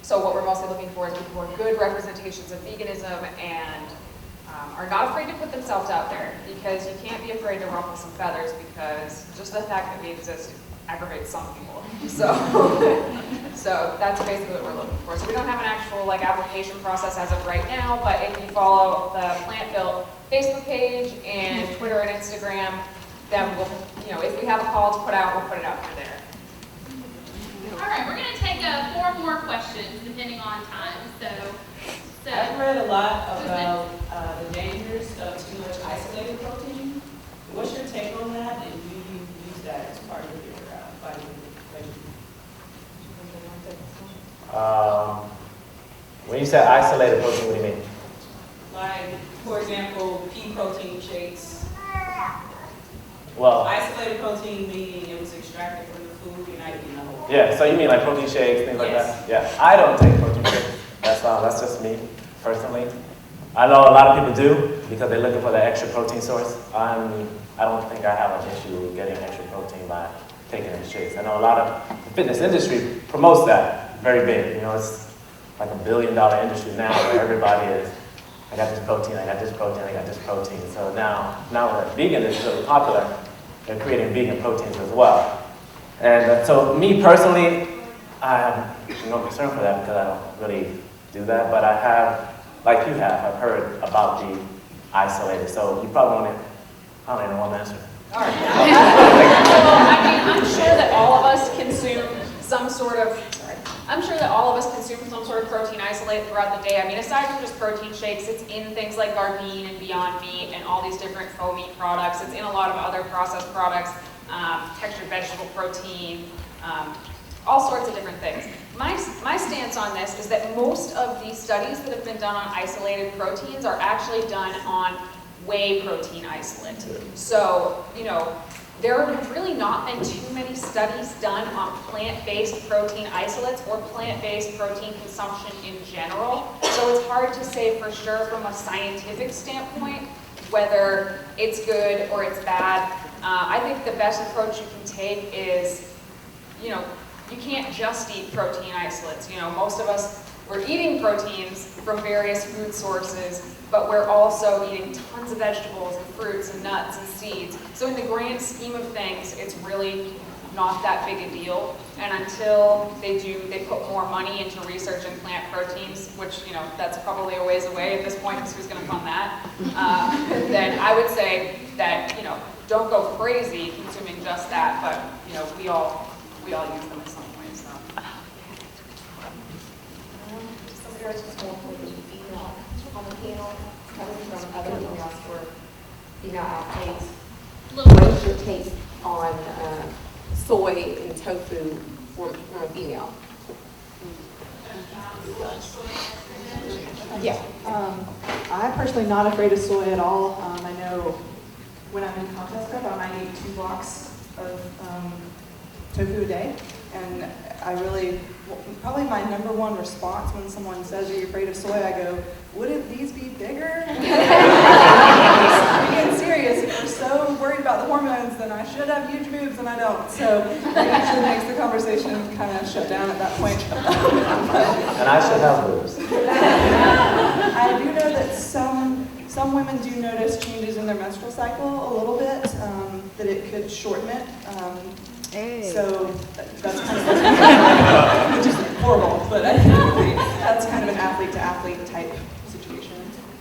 So what we're mostly looking for is people who are good representations of veganism and are not afraid to put themselves out there, because you can't be afraid to ruffle some feathers, because just the fact that we exist aggravates some people. So that's basically what we're looking for. So we don't have an actual like application process as of right now, but if you follow the Plant Built Facebook page and Twitter and Instagram, then we'll, you know, if we have a call to put out, we'll put it out through there. All right, we're going to take 4 more questions depending on time. So I've read a lot about the dangers of too much isolated protein. What's your take on that, and do you use that as part of your bodybuilding regimen? When you say isolated protein, what do you mean? Like, for example, pea protein shakes. Well, Isolated protein meaning it was extracted from the food, you're not eating the whole. yeah, so you mean like protein shakes, things like Yes. that? Yeah, I don't take protein shakes. That's just me, personally. I know a lot of people do because they're looking for the extra protein source. I don't think I have an issue with getting extra protein by taking the shakes. I know a lot of the fitness industry promotes that very big. You know, it's like $1 billion industry now where everybody is, I got this protein, I got this protein, I got this protein. So now that vegan is really popular, they're creating vegan proteins as well. And so me personally, I have no concern for that because I don't really do that, but I have, like you have, I've heard about the isolated. So you probably want to, I don't even want to answer. All right. I mean, I'm sure that all of us consume some sort of, protein isolate throughout the day. I mean, aside from just protein shakes, it's in things like Gardein and Beyond Meat and all these different faux meat products. It's in a lot of other processed products, textured vegetable protein, all sorts of different things. My stance on this is that most of these studies that have been done on isolated proteins are actually done on whey protein isolate. So, you know, there have really not been too many studies done on plant-based protein isolates or plant-based protein consumption in general. So it's hard to say for sure from a scientific standpoint whether it's good or it's bad. I think the best approach you can take is, you know, you can't just eat protein isolates. You know, most of us, we're eating proteins from various food sources, but we're also eating tons of vegetables and fruits and nuts and seeds. So in the grand scheme of things, it's really not that big a deal. And until they put more money into research in plant proteins, which, you know, that's probably a ways away at this point because who's going to fund that, then I would say that, you know, don't go crazy consuming just that, but, you know, we all use them in some way, so. There's just more female on the panel, coming from other females for female athletes. What is your take on soy and tofu from a female? Yeah, I'm personally not afraid of soy at all. I know when I'm in contest prep, I might eat 2 blocks of tofu a day, And I really, probably my number one response when someone says, "Are you afraid of soy?" I go, "Wouldn't these be bigger?" I'm being serious. If we're so worried about the hormones, then I should have huge boobs, and I don't. So it actually makes the conversation kind of shut down at that point. And I should have boobs. I do know that some women do notice changes in their menstrual cycle a little bit, that it could shorten it. So that's kind of, which is horrible, but I think that's kind of an athlete-to-athlete type situation.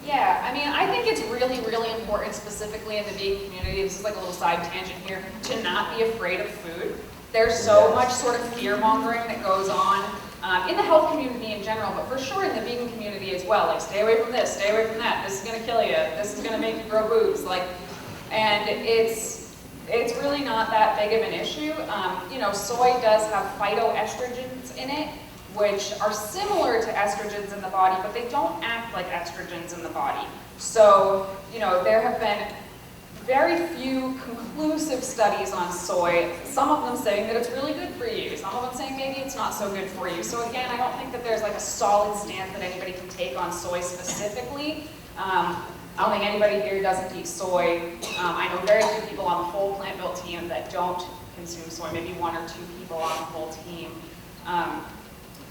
Yeah, I mean, I think it's really, really important, specifically in the vegan community, this is like a little side tangent here, to not be afraid of food. There's so much sort of fear-mongering that goes on in the health community in general, but for sure in the vegan community as well. Like, stay away from this, stay away from that, this is gonna kill you, this is gonna make you grow boobs. Like, and it's really not that big of an issue. You know, soy does have phytoestrogens in it, which are similar to estrogens in the body, but they don't act like estrogens in the body. So, you know, there have been very few conclusive studies on soy, some of them saying that it's really good for you, some of them saying maybe it's not so good for you. So again, I don't think that there's like a solid stance that anybody can take on soy specifically. I don't think anybody here doesn't eat soy. I know very few people on the whole Plant Built team that don't consume soy, maybe 1 or 2 people on the whole team.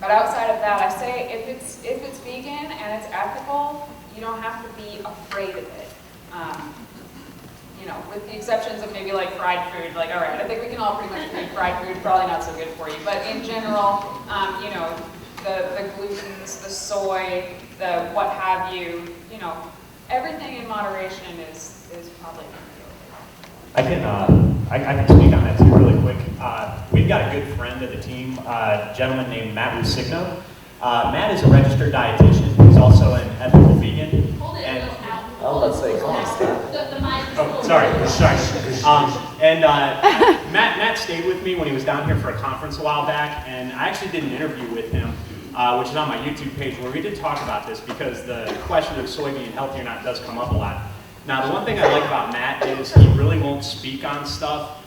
But outside of that, I say if it's vegan and it's ethical, you don't have to be afraid of it. You know, with the exceptions of maybe like fried food, like, all right, I think we can all pretty much agree fried food, probably not so good for you. But in general, you know, the glutens, the soy, the what have you, you know, everything in moderation is probably going to be okay. I can speak on that too really quick. We've got a good friend of the team, a gentleman named Matt Rusigno. Matt is a registered dietitian. He's also an ethical vegan. Hold it And, out. I was about to say, come on, Steph. The mic is oh, sorry. Matt stayed with me when he was down here for a conference a while back, and I actually did an interview with him, which is on my YouTube page, where we did talk about this because the question of soy being healthy or not does come up a lot. Now, the one thing I like about Matt is he really won't speak on stuff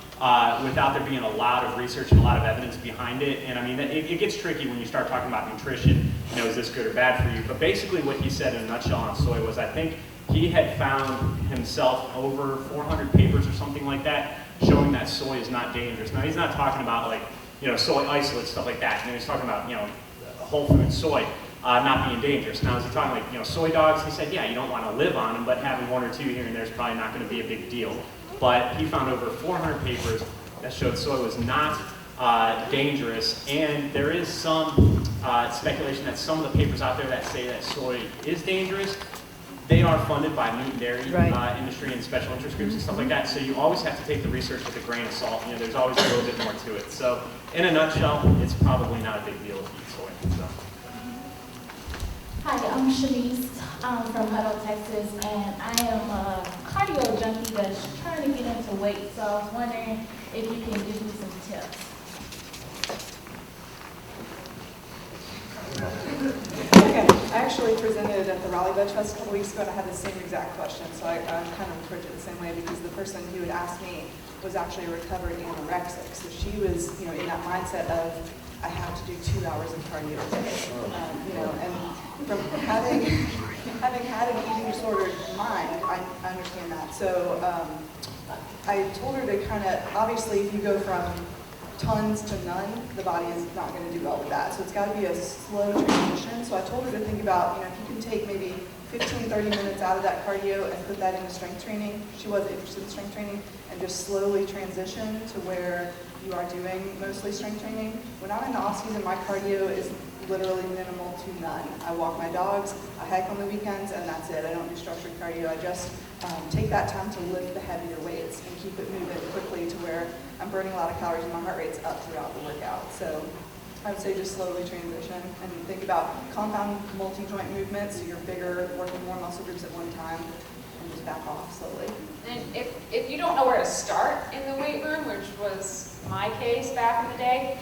without there being a lot of research and a lot of evidence behind it. And I mean, it gets tricky when you start talking about nutrition, you know, is this good or bad for you? But basically what he said in a nutshell on soy was, I think he had found himself over 400 papers or something like that showing that soy is not dangerous. Now, he's not talking about like, you know, soy isolate, stuff like that. You know, he's talking about, you know, whole food soy not being dangerous. Now, is he talking like, you know, soy dogs? He said, yeah, you don't want to live on them, but having 1 or 2 here and there is probably not going to be a big deal. But he found over 400 papers that showed soy was not dangerous, and there is some speculation that some of the papers out there that say that soy is dangerous, they are funded by meat and dairy industry and special interest groups and stuff like that. So you always have to take the research with a grain of salt. You know, there's always a little bit more to it. So in a nutshell, it's probably not a big deal to eat soy. So. Hi, I'm Shanice from Huddle, Texas, and I am a cardio junkie that's trying to get into weight. So I was wondering if you can give me some tips. Okay, I actually presented at the Atlanta Veg Fest a couple weeks ago, and I had the same exact question, so I kind of approached it the same way because the person who had asked me was actually a recovered anorexic. So she was, you know, in that mindset of, I have to do 2 hours of cardio a day, you know, and from having had an eating disordered mind, I understand that. So I told her to kind of, obviously, if you go from tons to none, the body is not going to do well with that. So it's got to be a slow transition. So I told her to think about, you know, if you can take maybe 15, 30 minutes out of that cardio and put that into strength training. She was interested in strength training, and just slowly transition to where you are doing mostly strength training. When I'm in the off season, my cardio is literally minimal to none. I walk my dogs, I hike on the weekends, and that's it. I don't do structured cardio. I just take that time to lift the heavier weights and keep it moving quickly to where I'm burning a lot of calories and my heart rate's up throughout the workout. So I would say just slowly transition and think about compound multi-joint movements, so you're bigger, working more muscle groups at one time, and just back off slowly. And if you don't know where to start in the weight room, which was my case back in the day,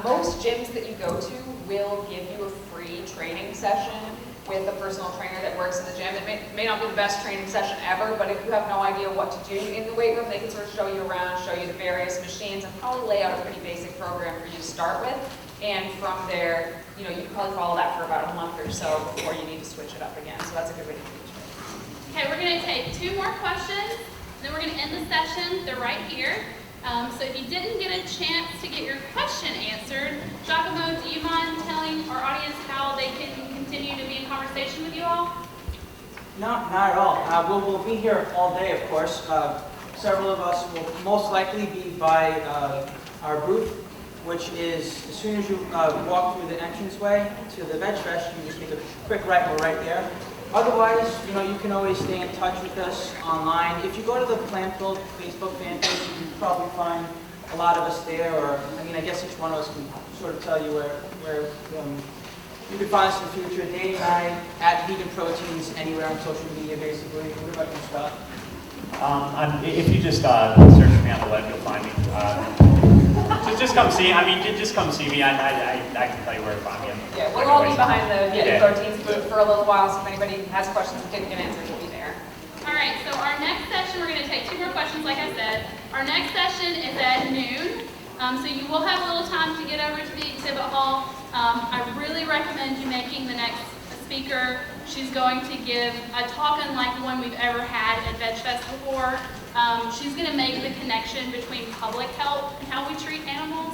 most gyms that you go to will give you a free training session with a personal trainer that works in the gym. It may not be the best training session ever, but if you have no idea what to do in the weight room, they can sort of show you around, show you the various machines, and probably lay out a pretty basic program for you to start with. And from there, you know, you can probably follow that for about a month or so before you need to switch it up again. So that's a good way to teach it. Okay, we're going to take 2 more questions, then we're going to end the session. They're right here. So if you didn't get a chance to get your question answered, Giacomo, do you mind telling our audience how they can continue to be in conversation with you all? No, not at all. We'll be here all day, of course. Several of us will most likely be by our booth, which is as soon as you walk through the entranceway to the Veg Fest, you just make a quick right, we're right there. Otherwise, you know, you can always stay in touch with us online. If you go to the Plant Build Facebook fan page, you can probably find a lot of us there, or, I mean, I guess each one of us can sort of tell you where you can find us in the future. Dave and I, at Vegan Proteins, anywhere on social media, basically. What about you, Scott? If you just search me on the web, you'll find me. Just come see. I mean, just come see me. I can tell you where to find me. Yeah, we'll all be behind the Vegan Proteins booth for a little while, so if anybody has questions that didn't get answered, we'll be there. All right, so our next session, we're going to take 2 more questions, like I said. Our next session is at noon, so you will have a little time to get over to the exhibit hall. I really recommend you making the next speaker. She's going to give a talk unlike the one we've ever had at Veg Fest before. She's going to make the connection between public health and how we treat animals.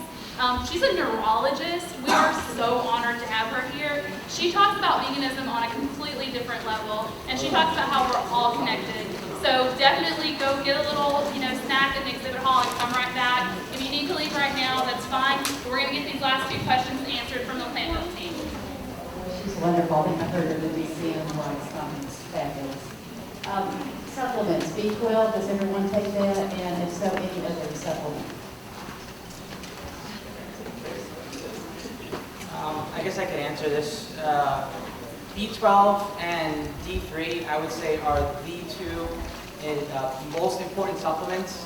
She's a neurologist. We are so honored to have her here. She talks about veganism on a completely different level, and she talks about how we're all connected. So definitely go get a little, snack in the exhibit hall and come right back. If you need to leave right now, that's fine. But we're going to get these last 2 questions answered from the Plant Build team. She's wonderful. I think I've heard her the museum it's fabulous. Supplements, B12, does everyone take that? And if so, any other supplement? I guess I could answer this. B12 and D3, I would say, are the 2 most important supplements.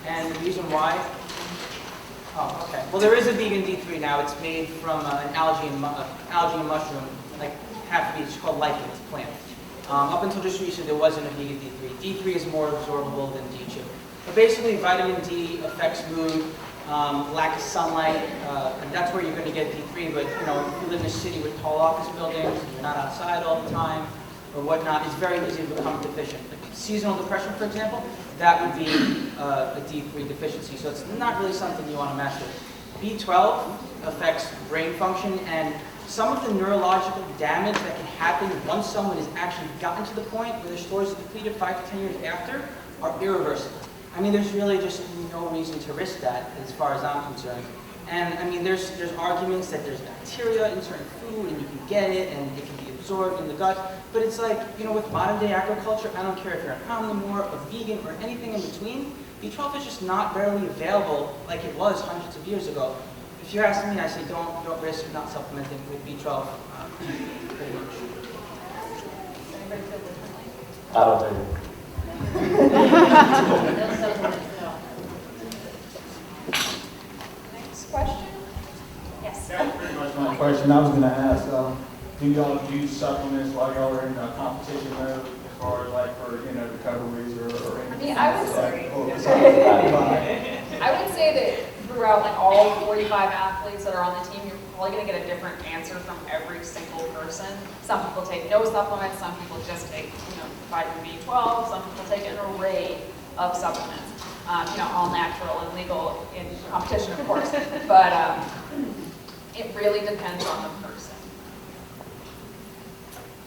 And the reason why? Oh, okay. Well, there is a vegan D3 now. It's made from an algae and mushroom, like half of each, called lichen. It's a plant. Up until just recently, there wasn't a vegan D3. D3 is more absorbable than D2. But basically, vitamin D affects mood, lack of sunlight, and that's where you're going to get D3. But if you live in a city with tall office buildings, and you're not outside all the time, or whatnot, it's very easy to become deficient. Like seasonal depression, for example, that would be a D3 deficiency. So it's not really something you want to mess with. B12 affects brain function, and some of the neurological damage that can happen once someone has actually gotten to the point where their stores are depleted 5 to 10 years after are irreversible. I mean, there's really just no reason to risk that as far as I'm concerned. And I mean, there's arguments that there's bacteria in certain food and you can get it and it can be absorbed in the gut. But it's like, with modern day agriculture, I don't care if you're an omnivore, a vegan, or anything in between, B12 is just not readily available like it was hundreds of years ago. If you're asking me, I say don't risk not supplementing with B12 pretty much. I don't think it. Next question? Yes. That's pretty much my question. I was going to ask, do y'all use supplements while y'all are in competition mode, as far as like for recoveries or anything? I would say that throughout all 45 athletes that are on the team, you're probably going to get a different answer from every single person. Some people take no supplements, some people just take vitamin B12, some people take an array of supplements. All natural and legal in competition, of course, but it really depends on the person.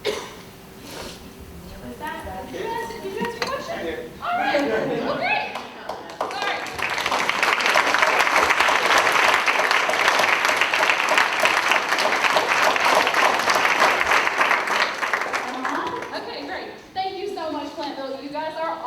Was that? Did you answer your question? All right. Well, great. Sorry. Okay, great. Thank you so much, Plant Build. You guys are